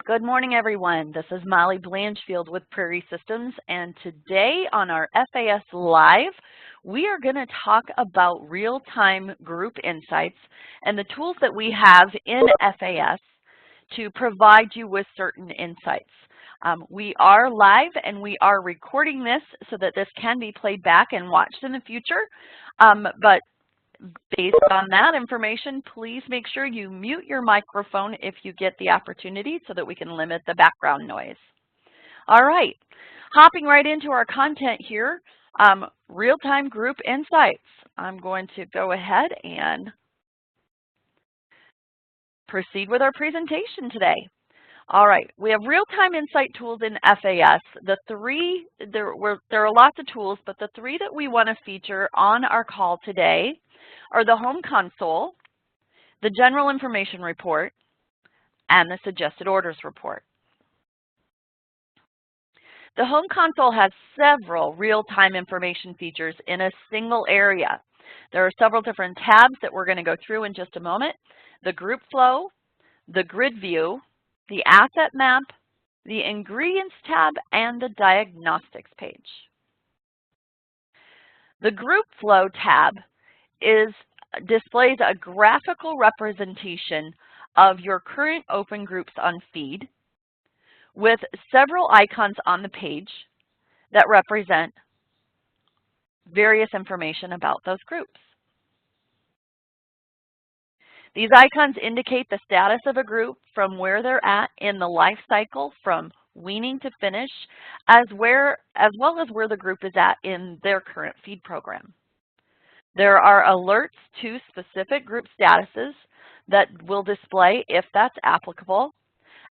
Good morning, everyone. This is Molly Blanchfield with Prairie Systems, and today on our FAS Live, we are going to talk about real-time group insights and the tools that we have in FAS to provide you with certain insights. We are live and we are recording this so that this can be played back and watched in the future, but based on that information, please make sure you mute your microphone if you get the opportunity so that we can limit the background noise. All right, hopping right into our content here, real-time group insights. I'm going to go ahead and proceed with our presentation today. All right, we have real-time insight tools in FAS. There are lots of tools, but the three that we want to feature on our call today are the Home Console, the General Information Report, and the Suggested Orders Report. The Home Console has several real-time information features in a single area. There are several different tabs that we're going to go through in just a moment. The Group Flow, the Grid View, the Asset Map, the Ingredients tab, and the Diagnostics page. The Group Flow tab displays a graphical representation of your current open groups on feed with several icons on the page that represent various information about those groups. These icons indicate the status of a group from where they're at in the life cycle from weaning to finish, as well as where the group is at in their current feed program. There are alerts to specific group statuses that will display if that's applicable,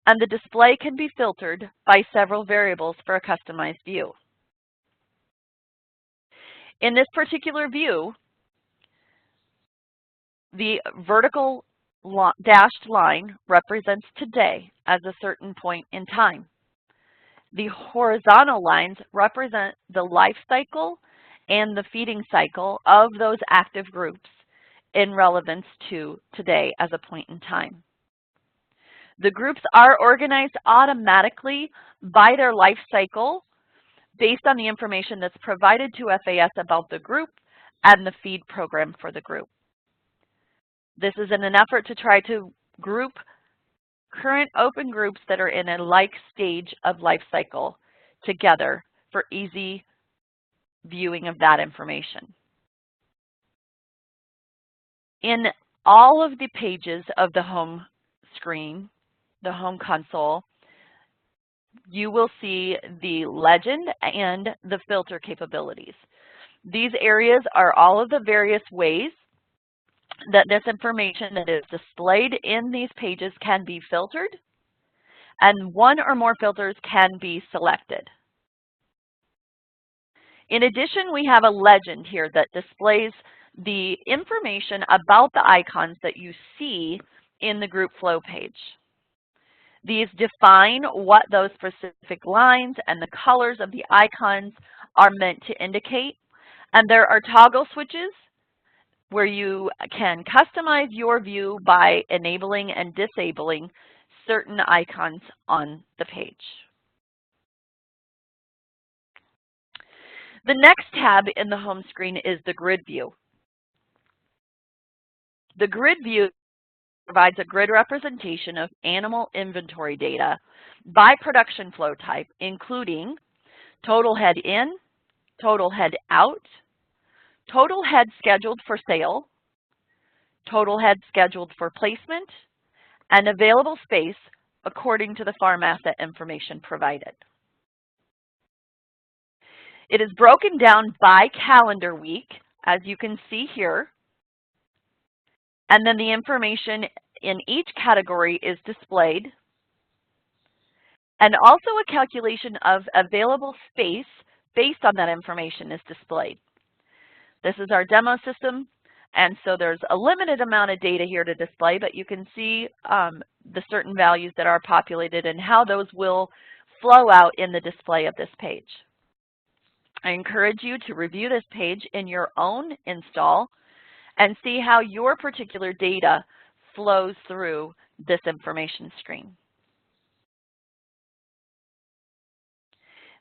and the display can be filtered by several variables for a customized view. In this particular view, the vertical dashed line represents today as a certain point in time. The horizontal lines represent the life cycle and the feeding cycle of those active groups in relevance to today as a point in time. The groups are organized automatically by their life cycle based on the information that's provided to FAS about the group and the feed program for the group. This is in an effort to try to group current open groups that are in a like stage of life cycle together for easy viewing of that information. In all of the pages of the home screen, the Home Console, you will see the legend and the filter capabilities. These areas are all of the various ways that this information that is displayed in these pages can be filtered, and one or more filters can be selected. In addition, we have a legend here that displays the information about the icons that you see in the Group Flow page. These define what those specific lines and the colors of the icons are meant to indicate, and there are toggle switches where you can customize your view by enabling and disabling certain icons on the page. The next tab in the home screen is the Grid View. The Grid View provides a grid representation of animal inventory data by production flow type, including total head in, total head out, total head scheduled for sale, total head scheduled for placement, and available space according to the farm asset information provided. It is broken down by calendar week, as you can see here, and then the information in each category is displayed, and also a calculation of available space based on that information is displayed. This is our demo system, and so there's a limited amount of data here to display, but you can see the certain values that are populated and how those will flow out in the display of this page. I encourage you to review this page in your own install and see how your particular data flows through this information screen.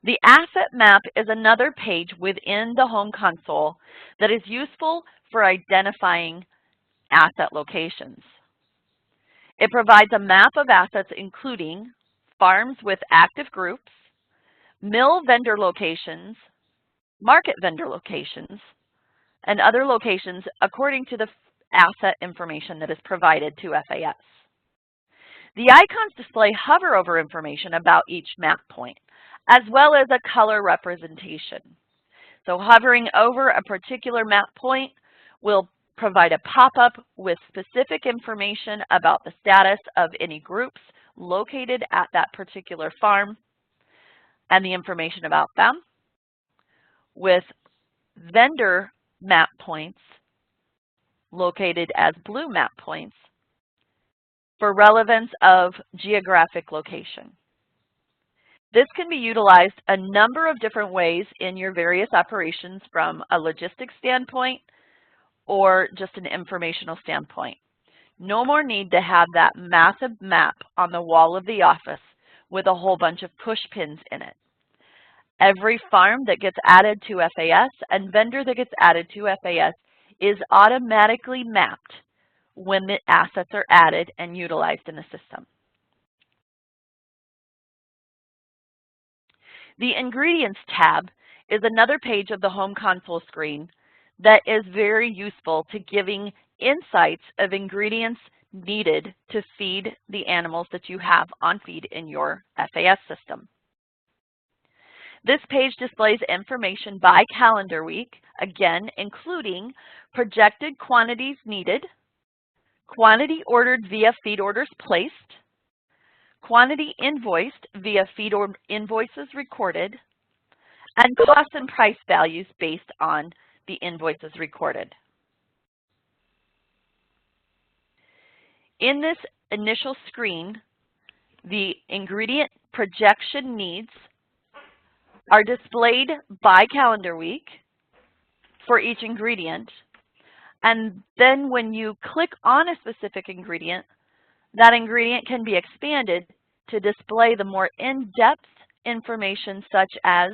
The asset map is another page within the home console that is useful for identifying asset locations. It provides a map of assets including farms with active groups, mill vendor locations, market vendor locations, and other locations according to the asset information that is provided to FAS. The icons display hover-over information about each map point, as well as a color representation. So hovering over a particular map point will provide a pop-up with specific information about the status of any groups located at that particular farm and the information about them, with vendor map points located as blue map points for relevance of geographic location. This can be utilized a number of different ways in your various operations from a logistics standpoint or just an informational standpoint. No more need to have that massive map on the wall of the office with a whole bunch of push pins in it. Every farm that gets added to FAS and vendor that gets added to FAS is automatically mapped when the assets are added and utilized in the system. The Ingredients tab is another page of the home console screen that is very useful to giving insights of ingredients needed to feed the animals that you have on feed in your FAS system. This page displays information by calendar week, again, including projected quantities needed, quantity ordered via feed orders placed, quantity invoiced via feed invoices recorded, and cost and price values based on the invoices recorded. In this initial screen, the ingredient projection needs are displayed by calendar week for each ingredient, and then when you click on a specific ingredient, that ingredient can be expanded to display the more in-depth information such as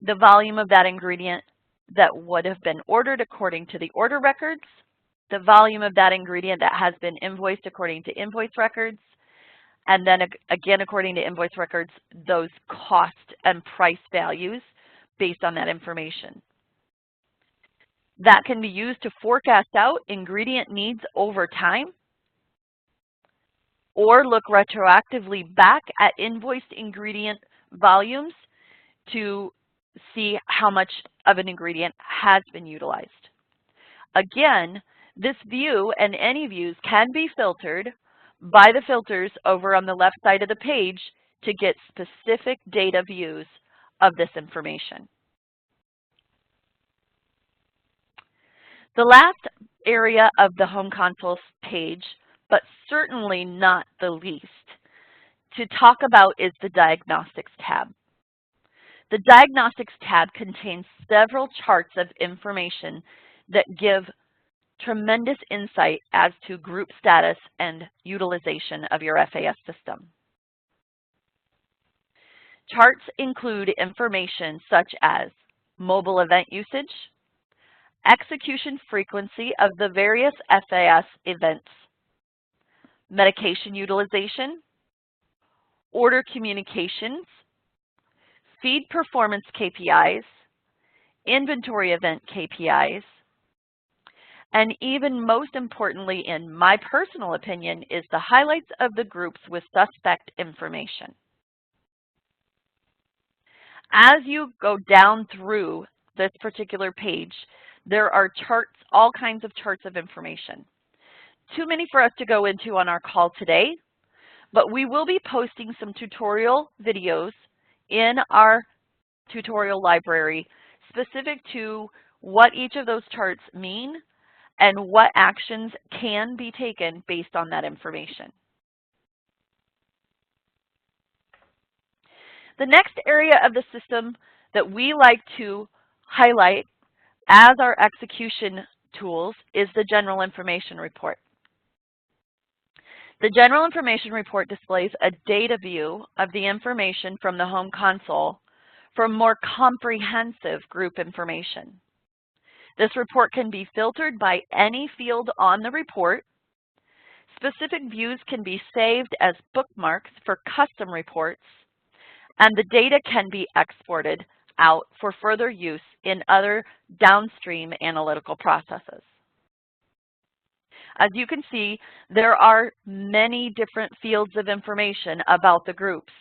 the volume of that ingredient that would have been ordered according to the order records, the volume of that ingredient that has been invoiced according to invoice records, and then again according to invoice records, those cost and price values based on that information. That can be used to forecast out ingredient needs over time or look retroactively back at invoiced ingredient volumes to see how much of an ingredient has been utilized. Again, this view and any views can be filtered by the filters over on the left side of the page to get specific data views of this information. The last area of the home console page, but certainly not the least, to talk about is the Diagnostics tab. The Diagnostics tab contains several charts of information that give tremendous insight as to group status and utilization of your FAS system. Charts include information such as mobile event usage, execution frequency of the various FAS events, medication utilization, order communications, feed performance KPIs, inventory event KPIs, and even most importantly, in my personal opinion, is the highlights of the groups with suspect information. As you go down through this particular page, there are charts, all kinds of charts of information. Too many for us to go into on our call today, but we will be posting some tutorial videos in our tutorial library specific to what each of those charts mean and what actions can be taken based on that information. The next area of the system that we like to highlight as our execution tools is the General Information Report. The General Information Report displays a data view of the information from the home console for more comprehensive group information. This report can be filtered by any field on the report. Specific views can be saved as bookmarks for custom reports, and the data can be exported out for further use in other downstream analytical processes. As you can see, there are many different fields of information about the groups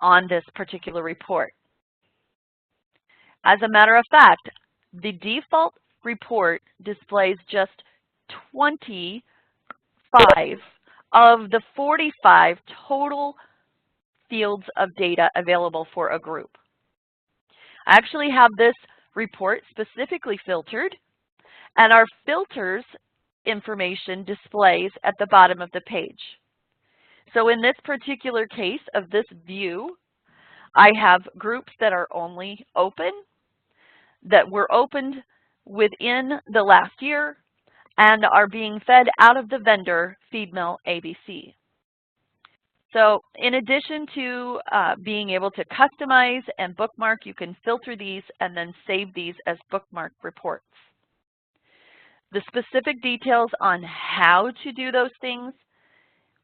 on this particular report. As a matter of fact, the default report displays just 25 of the 45 total fields of data available for a group. I actually have this report specifically filtered, and our filters information displays at the bottom of the page. So in this particular case of this view, I have groups that are only open, that were opened within the last year, and are being fed out of the vendor FeedMill ABC. So in addition to being able to customize and bookmark, you can filter these and then save these as bookmark reports. The specific details on how to do those things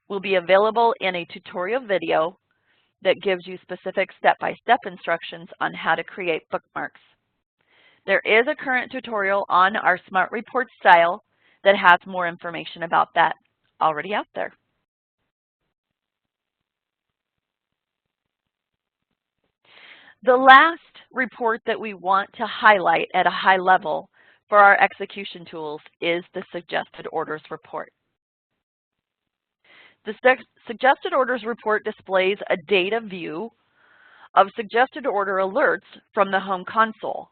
will be available in a tutorial video that gives you specific step-by-step instructions on how to create bookmarks. There is a current tutorial on our Smart Report style that has more information about that already out there. The last report that we want to highlight at a high level for our execution tools is the Suggested Orders report. The Suggested Orders report displays a data view of suggested order alerts from the home console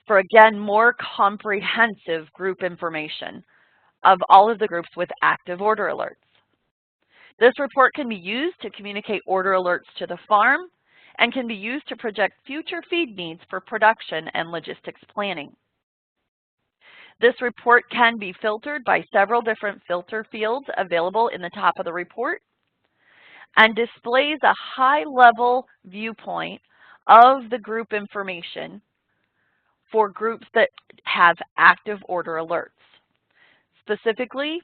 for, again, more comprehensive group information of all of the groups with active order alerts. This report can be used to communicate order alerts to the farm and can be used to project future feed needs for production and logistics planning. This report can be filtered by several different filter fields available in the top of the report and displays a high-level viewpoint of the group information for groups that have active order alerts. Specifically,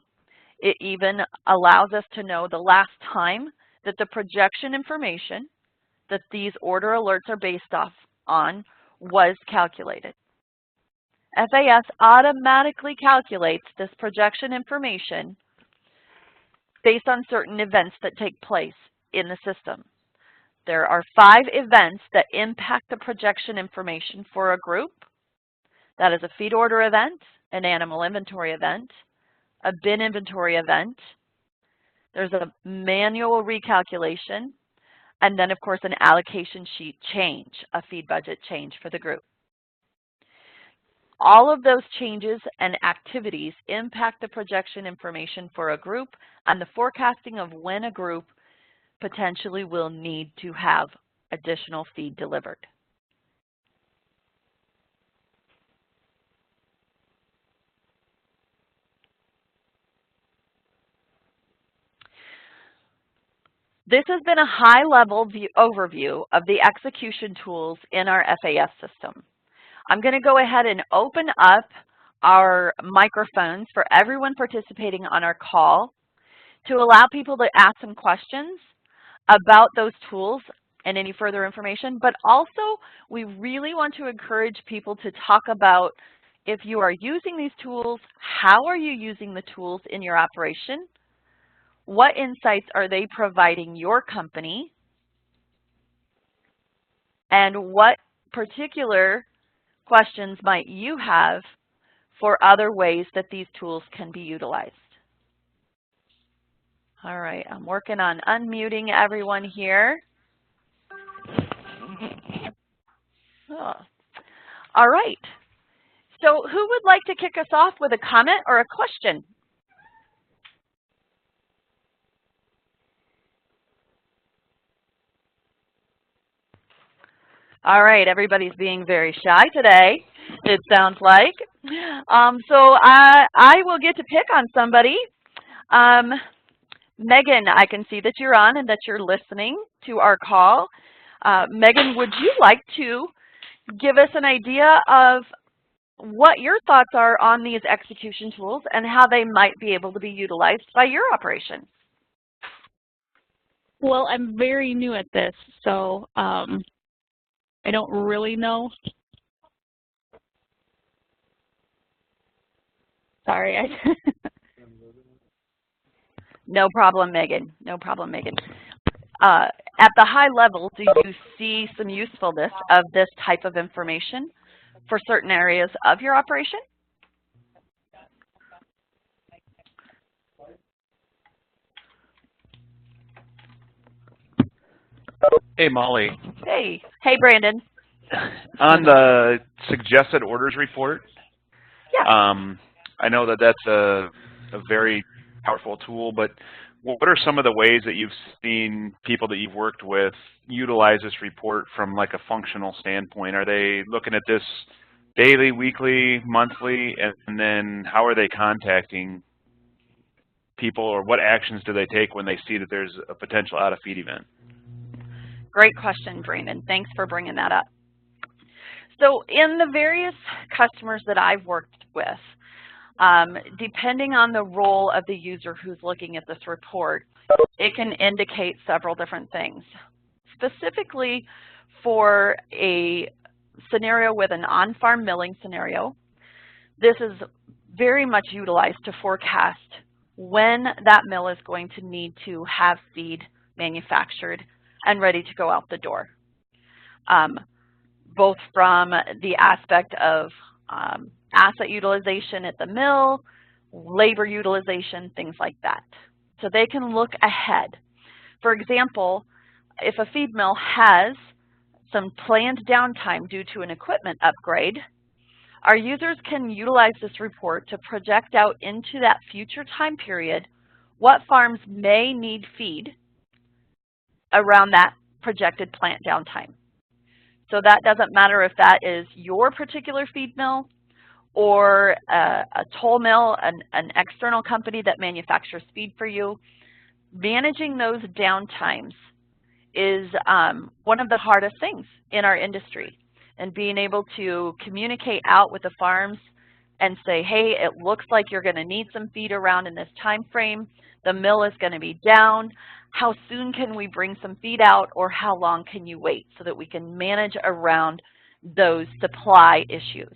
it even allows us to know the last time that the projection information that these order alerts are based off on was calculated. FAS automatically calculates this projection information based on certain events that take place in the system. There are 5 events that impact the projection information for a group. That is a feed order event, an animal inventory event, a bin inventory event, there's a manual recalculation, and then, of course, an allocation sheet change, a feed budget change for the group. All of those changes and activities impact the projection information for a group and the forecasting of when a group potentially will need to have additional feed delivered. This has been a high-level overview of the execution tools in our FAS system. I'm going to go ahead and open up our microphones for everyone participating on our call to allow people to ask some questions about those tools and any further information. But also, we really want to encourage people to talk about if you are using these tools, how are you using the tools in your operation? What insights are they providing your company? And what particular questions might you have for other ways that these tools can be utilized? All right, I'm working on unmuting everyone here. Oh. All right, so who would like to kick us off with a comment or a question? All right, everybody's being very shy today, it sounds like. So I will get to pick on somebody. Megan, I can see that you're on and that you're listening to our call. Megan, would you like to give us an idea of what your thoughts are on these execution tools and how they might be able to be utilized by your operation? Well, I'm very new at this, so I don't really know. Sorry. No problem, Megan. No problem, Megan. At the high level, do you see some usefulness of this type of information for certain areas of your operation? Hey, Molly. Hey. Hey, Brandon. On the suggested orders report, Yeah. I know that that's a very powerful tool, but what are some of the ways that you've seen people that you've worked with utilize this report from like a functional standpoint? Are they looking at this daily, weekly, monthly, and then how are they contacting people, or what actions do they take when they see that there's a potential out-of-feed event? Great question, Brandon. Thanks for bringing that up. So in the various customers that I've worked with, depending on the role of the user who's looking at this report, it can indicate several different things. Specifically for a scenario with an on-farm milling scenario, this is very much utilized to forecast when that mill is going to need to have feed manufactured and ready to go out the door, both from the aspect of asset utilization at the mill, labor utilization, things like that. So they can look ahead. For example, if a feed mill has some planned downtime due to an equipment upgrade, our users can utilize this report to project out into that future time period what farms may need feed around that projected plant downtime. So that doesn't matter if that is your particular feed mill or a toll mill, an external company that manufactures feed for you. Managing those downtimes is one of the hardest things in our industry, and being able to communicate out with the farms and say, hey, it looks like you're going to need some feed around in this time frame. The mill is going to be down. How soon can we bring some feed out, or how long can you wait, so that we can manage around those supply issues.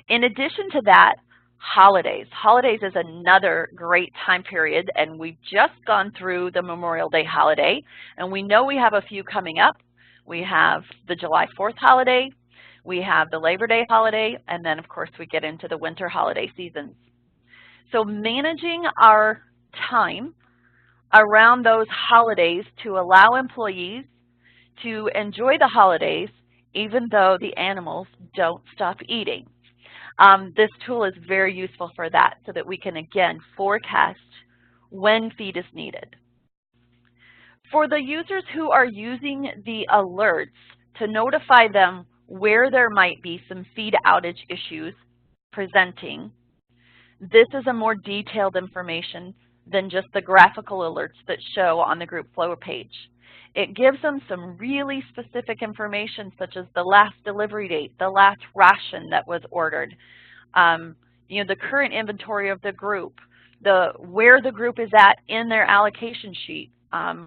In addition to that, holidays. Holidays is another great time period, and we've just gone through the Memorial Day holiday, and we know we have a few coming up. We have the July 4th holiday, we have the Labor Day holiday, and then of course we get into the winter holiday seasons. So managing our time around those holidays to allow employees to enjoy the holidays even though the animals don't stop eating. This tool is very useful for that, so that we can, again, forecast when feed is needed. For the users who are using the alerts to notify them where there might be some feed outage issues presenting, this is a more detailed information than just the graphical alerts that show on the group flow page. It gives them some really specific information, such as the last delivery date, the last ration that was ordered, you know, the current inventory of the group, where the group is at in their allocation sheet,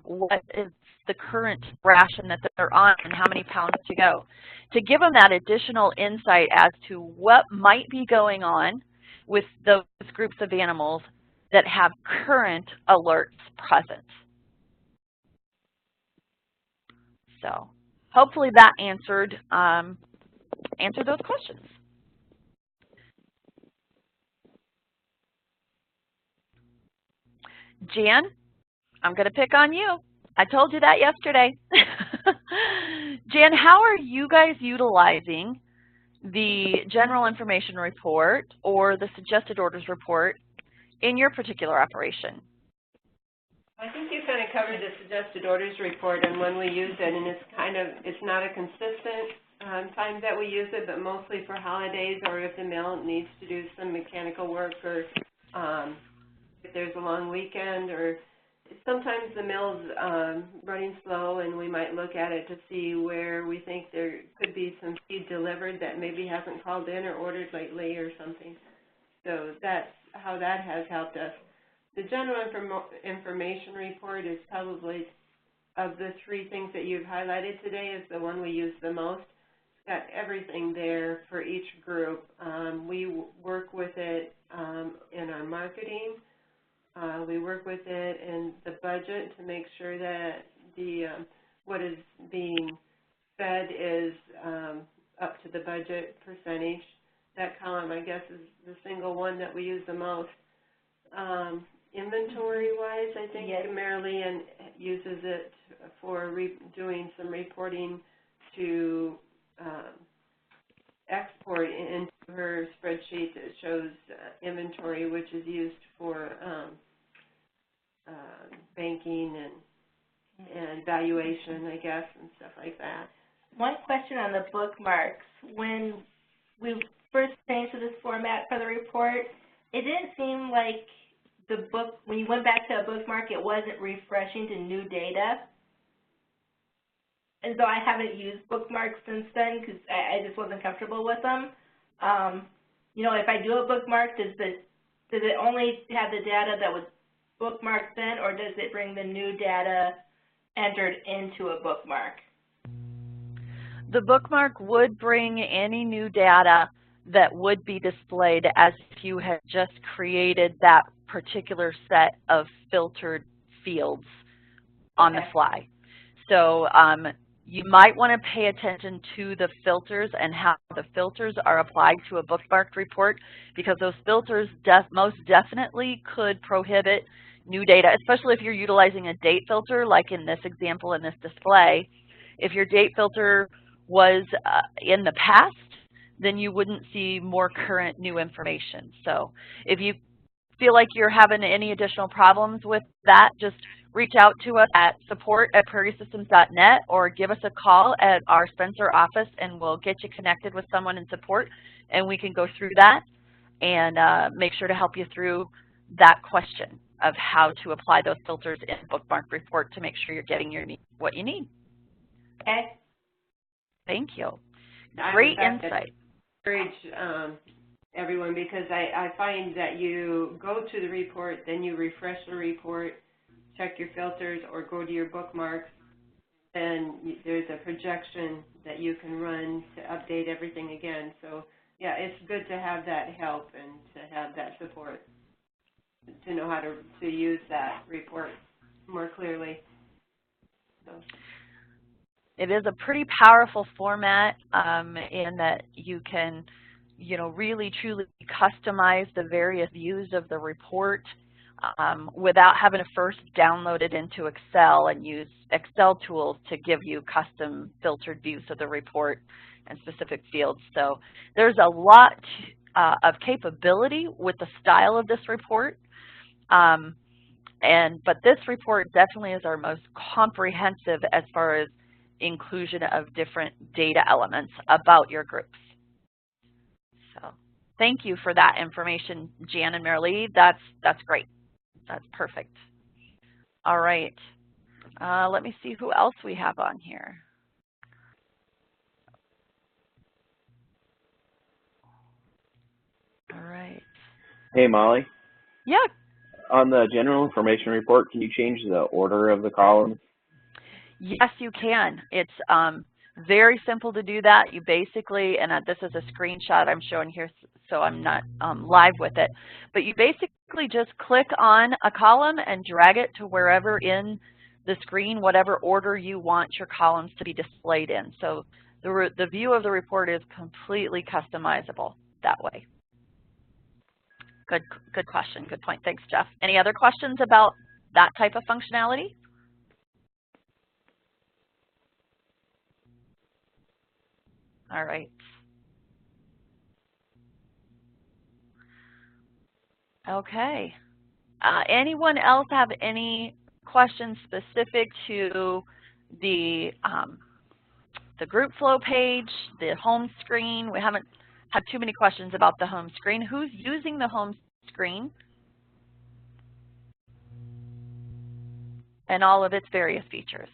what is the current ration that they're on and how many pounds to go. To give them that additional insight as to what might be going on with those groups of animals that have current alerts present. So hopefully that answered those questions. Jan, I'm going to pick on you. I told you that yesterday. Jan, how are you guys utilizing the general information report or the suggested orders report in your particular operation? I think you kind of covered the suggested orders report and when we use it, and it's not a consistent time that we use it, but mostly for holidays or if the mill needs to do some mechanical work, or if there's a long weekend, or sometimes the mill's running slow, and we might look at it to see where we think there could be some feed delivered that maybe hasn't called in or ordered lately or something. So that's how that has helped us. The general information report is probably, of the three things that you've highlighted today, is the one we use the most. It's got everything there for each group. We work with it in our marketing. We work with it in the budget to make sure that the what is being fed is up to the budget percentage. That column, I guess, is the single one that we use the most. Inventory-wise, I think Marilee uses it for doing some reporting to export into her spreadsheet that shows inventory, which is used for banking and valuation, I guess, and stuff like that. One question on the bookmarks. When we first changed to this format for the report, it didn't seem like the book, when you went back to a bookmark, it wasn't refreshing to new data. And so I haven't used bookmarks since then because I just wasn't comfortable with them. You know, if I do a bookmark, does it only have the data that was bookmarked then, or does it bring the new data entered into a bookmark? The bookmark would bring any new data that would be displayed as if you had just created that particular set of filtered fields on the fly. So you might want to pay attention to the filters and how the filters are applied to a bookmarked report, because those filters most definitely could prohibit new data, especially if you're utilizing a date filter, like in this example in this display. If your date filter was in the past, then you wouldn't see more current new information. So if you feel like you're having any additional problems with that, just reach out to us at support@prairiesystems.net or give us a call at our Spencer office, and we'll get you connected with someone in support, and we can go through that and make sure to help you through that question of how to apply those filters in a bookmark report to make sure you're getting what you need. Okay. Thank you. Great insight. Encourage everyone, because I find that you go to the report, then you refresh the report, check your filters, or go to your bookmarks, then there's a projection that you can run to update everything again. So yeah, it's good to have that help and to have that support to know how to use that report more clearly. So. It is a pretty powerful format in that you can, really truly customize the various views of the report without having to first download it into Excel and use Excel tools to give you custom filtered views of the report and specific fields. So there's a lot of capability with the style of this report. But this report definitely is our most comprehensive as far as inclusion of different data elements about your groups. So thank you for that information, Jan and Marilee. That's great. That's perfect. All right. Let me see who else we have on here. All right. Hey, Molly. Yeah. On the general information report, can you change the order of the columns? Yes, you can. It's very simple to do that. You basically, and this is a screenshot I'm showing here, so I'm not live with it, but you basically just click on a column and drag it to wherever in the screen, whatever order you want your columns to be displayed in. So the view of the report is completely customizable that way. Good question. Good point. Thanks, Jeff. Any other questions about that type of functionality? All right. Okay. Anyone else have any questions specific to the group flow page, the home screen? We haven't had too many questions about the home screen. Who's using the home screen? and all of its various features.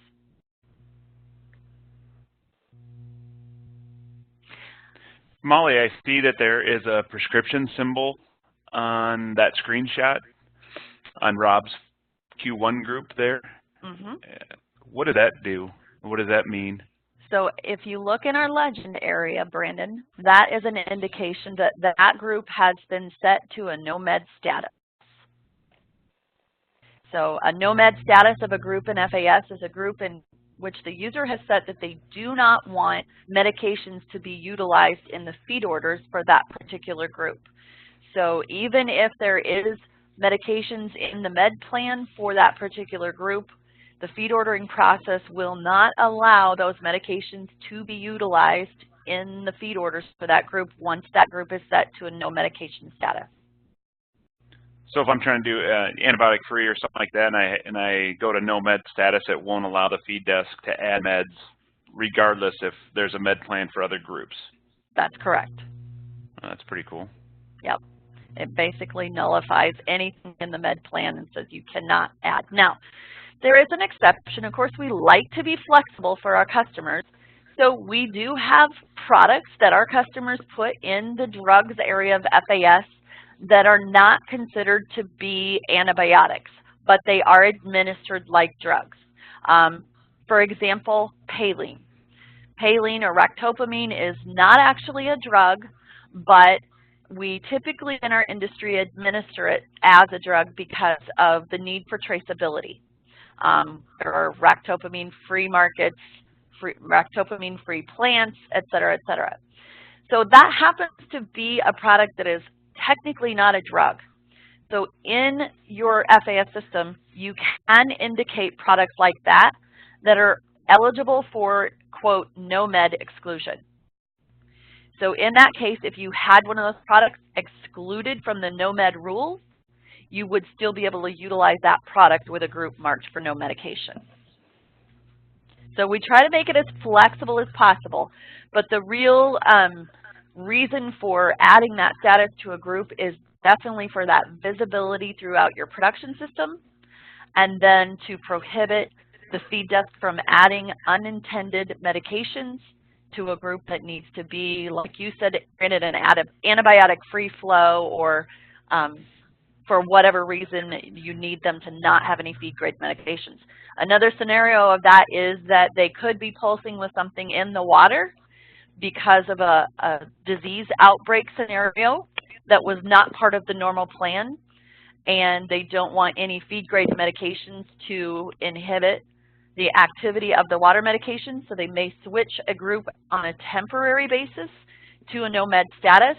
Molly, I see that there is a prescription symbol on that screenshot on Rob's Q1 group there. Mm-hmm. What did that do? What does that mean? So if you look in our legend area, Brandon, that is an indication that that group has been set to a no-med status. So a no-med status of a group in FAS is a group in which the user has set that they do not want medications to be utilized in the feed orders for that particular group. So even if there is medications in the med plan for that particular group, the feed ordering process will not allow those medications to be utilized in the feed orders for that group once that group is set to a no medication status. So if I'm trying to do antibiotic free or something like that, and I go to no med status, it won't allow the feed desk to add meds, regardless if there's a med plan for other groups. That's correct. That's pretty cool. Yep. It basically nullifies anything in the med plan and says you cannot add. Now, there is an exception. Of course, we like to be flexible for our customers. So we do have products that our customers put in the drugs area of FAS that are not considered to be antibiotics, but they are administered like drugs. For example, Paline. Paline or ractopamine is not actually a drug, but we typically in our industry administer it as a drug because of the need for traceability. There are ractopamine-free markets, ractopamine-free plants, et cetera, et cetera. So that happens to be a product that is technically not a drug. So in your FAS system, you can indicate products like that that are eligible for, quote, no med exclusion. So in that case, if you had one of those products excluded from the no med rules, you would still be able to utilize that product with a group marked for no medication. So we try to make it as flexible as possible, but the real reason for adding that status to a group is definitely for that visibility throughout your production system, and then to prohibit the feed desk from adding unintended medications to a group that needs to be, like you said, granted an antibiotic-free flow, or for whatever reason you need them to not have any feed-grade medications. Another scenario of that is that they could be pulsing with something in the water because of a disease outbreak scenario that was not part of the normal plan, and they don't want any feed-grade medications to inhibit the activity of the water medication, so they may switch a group on a temporary basis to a no-med status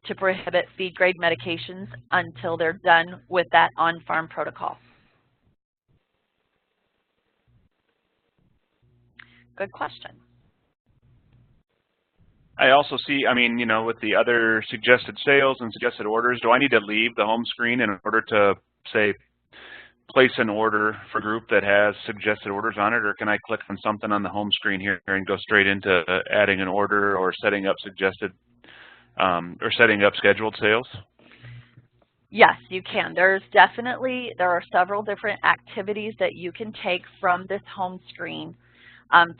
to prohibit feed-grade medications until they're done with that on-farm protocol. Good question. I also see, I mean, you know, with the other suggested sales and suggested orders, do I need to leave the home screen in order to, say, place an order for a group that has suggested orders on it, or can I click on something on the home screen here and go straight into adding an order or setting up suggested or setting up scheduled sales? Yes, you can. There are several different activities that you can take from this home screen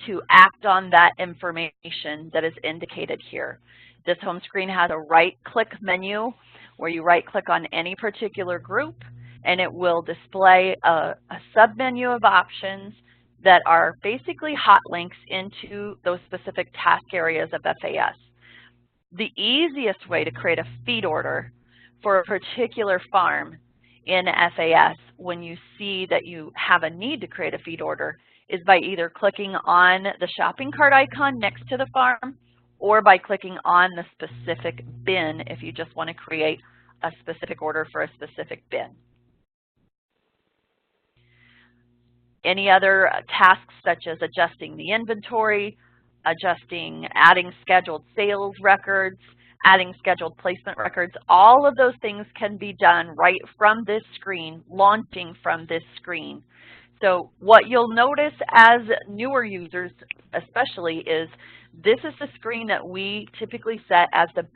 to act on that information that is indicated here. This home screen has a right-click menu where you right-click on any particular group, and it will display a sub-menu of options that are basically hot links into those specific task areas of FAS. The easiest way to create a feed order for a particular farm in FAS when you see that you have a need to create a feed order is by either clicking on the shopping cart icon next to the farm, or by clicking on the specific bin if you just want to create a specific order for a specific bin. Any other tasks such as adjusting the inventory, adding scheduled sales records, adding scheduled placement records, all of those things can be done right from this screen, launching from this screen. So what you'll notice as newer users especially is this is the screen that we typically set as the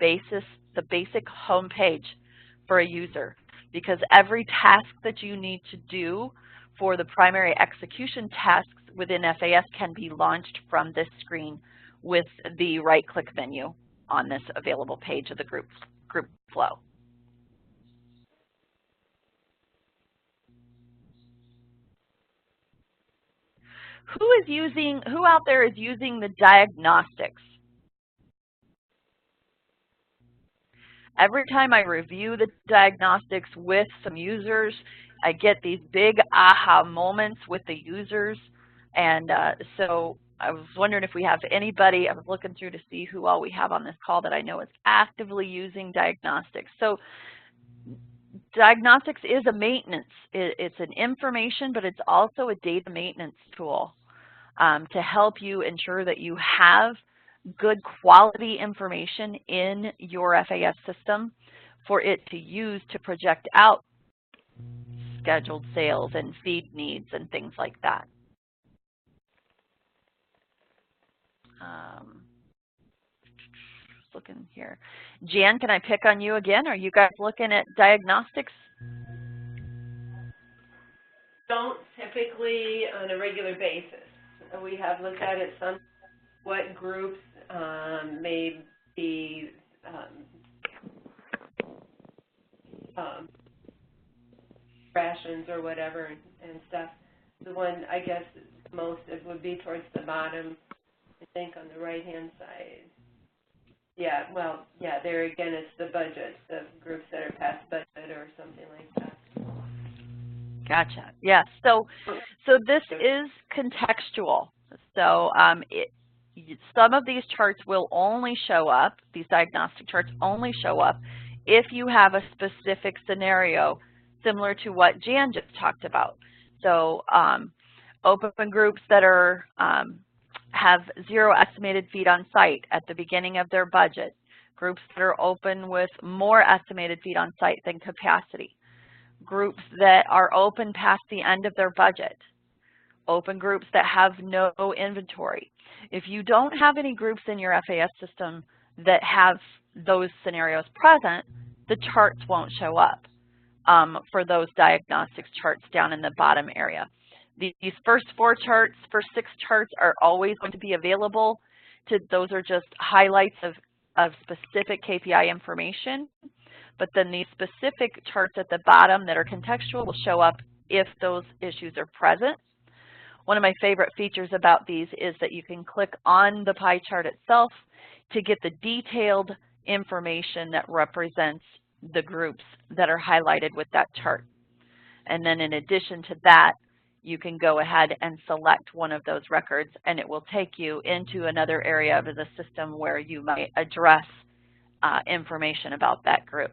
basic home page for a user, because every task that you need to do for the primary execution tasks within FAS can be launched from this screen with the right-click menu on this available page of the group flow. Who out there is using the diagnostics? Every time I review the diagnostics with some users, I get these big aha moments with the users. And so I was wondering if we have anybody, I was looking through to see who all we have on this call that I know is actively using diagnostics. So diagnostics is a maintenance. It's an information, but it's also a data maintenance tool to help you ensure that you have good quality information in your FAS system for it to use to project out scheduled sales and feed needs and things like that. Just looking here. Jan, can I pick on you again? Are you guys looking at diagnostics? Don't typically on a regular basis. We have looked at it some, what groups may be rations or whatever and stuff. The one I guess most it would be towards the bottom, I think on the right-hand side. Yeah, well, yeah, there again it's the budget, the groups that are past budget or something like that. Gotcha. Yes. So this is contextual. So some of these charts will only show up, these diagnostic charts only show up if you have a specific scenario similar to what Jan just talked about. So open groups that are have 0 estimated feet on site at the beginning of their budget, groups that are open with more estimated feet on site than capacity, groups that are open past the end of their budget, open groups that have no inventory. If you don't have any groups in your FAS system that have those scenarios present, the charts won't show up for those diagnostics charts down in the bottom area. These first 6 charts are always going to be available. Those are just highlights of specific KPI information. But then these specific charts at the bottom that are contextual will show up if those issues are present. One of my favorite features about these is that you can click on the pie chart itself to get the detailed information that represents the groups that are highlighted with that chart. And then in addition to that, you can go ahead and select one of those records and it will take you into another area of the system where you might address information about that group.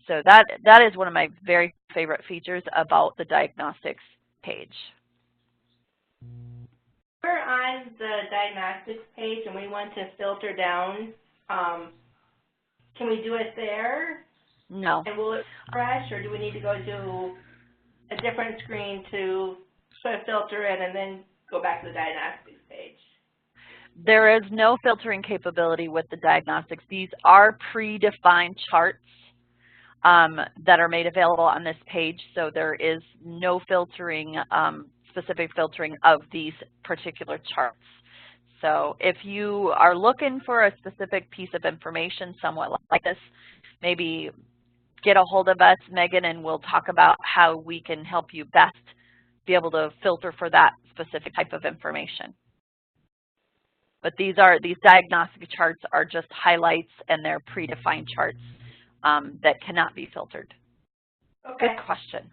So that is one of my very favorite features about the diagnostics page. We're on the diagnostics page and we want to filter down. Can we do it there? No. And will it refresh, or do we need to go to a different screen to sort of filter it and then go back to the diagnostics page? There is no filtering capability with the diagnostics. These are predefined charts that are made available on this page, so there is no filtering, specific filtering of these particular charts. So if you are looking for a specific piece of information somewhat like this, maybe get a hold of us, Megan, and we'll talk about how we can help you best be able to filter for that specific type of information. But these diagnostic charts are just highlights and they're predefined charts that cannot be filtered. Okay. Good question.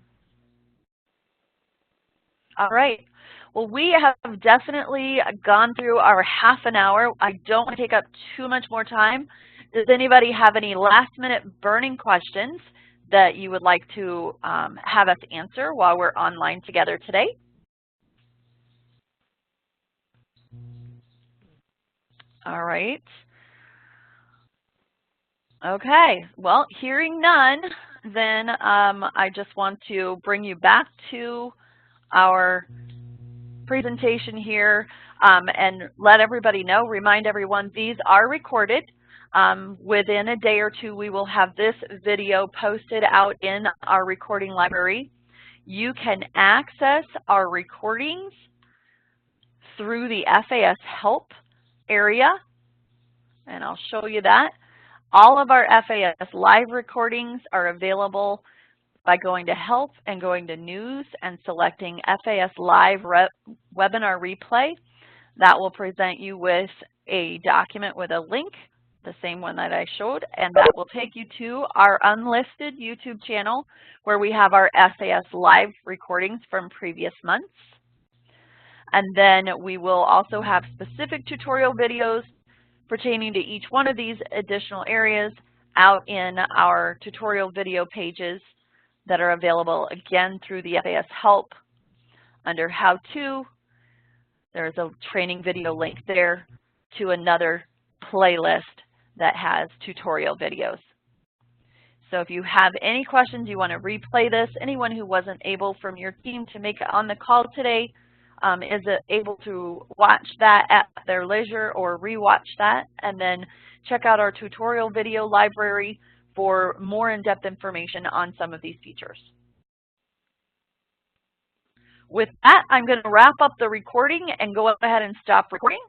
All right. Well, we have definitely gone through our half an hour. I don't want to take up too much more time. Does anybody have any last-minute burning questions that you would like to have us answer while we're online together today? All right. Okay. Well, hearing none, then I just want to bring you back to our presentation here and let everybody know, remind everyone, these are recorded. Within a day or two, we will have this video posted out in our recording library. You can access our recordings through the FAS help area, and I'll show you that. All of our FAS live recordings are available by going to help and going to news and selecting FAS live webinar replay. That will present you with a document with a link, the same one that I showed, and that will take you to our unlisted YouTube channel where we have our FAS live recordings from previous months. And then we will also have specific tutorial videos pertaining to each one of these additional areas out in our tutorial video pages that are available again through the FAS help. Under how to, there's a training video link there to another playlist that has tutorial videos. So if you have any questions, you want to replay this, anyone who wasn't able from your team to make it on the call today is able to watch that at their leisure or rewatch that, and then check out our tutorial video library for more in-depth information on some of these features. With that, I'm going to wrap up the recording and go ahead and stop recording.